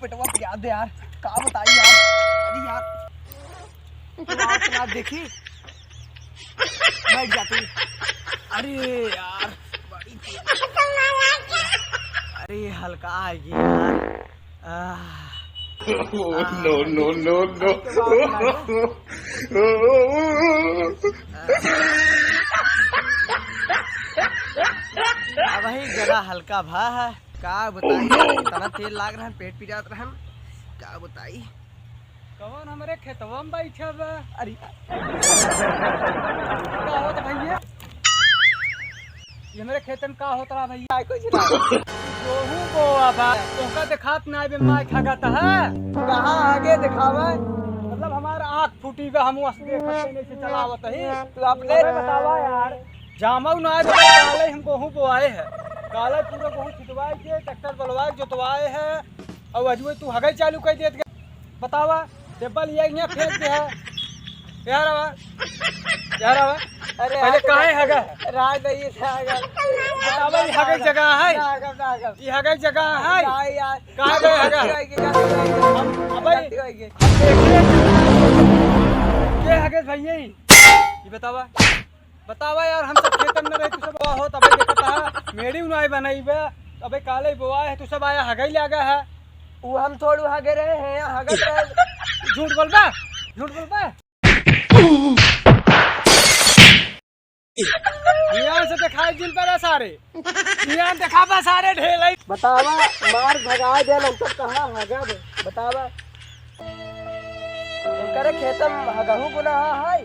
पेटवा पे याद है यार, का बताई यार। अरे यार तो देखी बैठ जाती। अरे यार बड़ी अरे हल्का आएगी यार। नो नो नो नो अब वही जरा हल्का भा है, का बताई इतना तेल लाग रहा है, पेट पी जात रहा, का बताई। कौन हमारे खेतवा में बैठे बा? अरे का होता भैया? ये मेरे खेतन का होता रहा भैया? कुछ ना गेहूं बोआ बा, तोहका देखात ना बे माय खगत है। कहाँ आगे दिखावा। मतलब हमारा आँख फूटी बा, हम असली खत्ते नहीं से चलावत ही। तू अपने बतावा यार। जामऊ ना दे काले हम गेहूं बोआए है, काले पूरा गेहूं छिटवाए के ट्रैक्टर बलवाए जोतवाए है, और अजवे तू हगई चालू कर देत के बतावा टेबल ये यहाँ फेंक दे है यार। आवा अरे पहले काहे हगा राज नहीं था अगर बतावा ये हगई जगह है, ये हगई जगह है यार कहाँ गए हगा हम अबे के हगे भैया ये बतावा यार। हम सब खेतन में रहे तू सब हो तबे देखता है मेरी उनाई बनाई बे, अबे काले बोआ है तू सब आया हगई लगा है। वो हम थोड़ू हगे रहे हैं, हगत रहे। झूठ बोलबा यहाँ से दिखाई दिल पर सारे, यहाँ दिखावा सारे ढेल। बतावा मार भगा दे हम सब कहाँ हगा बतावा। करे खेतम हगहू गुनाह है।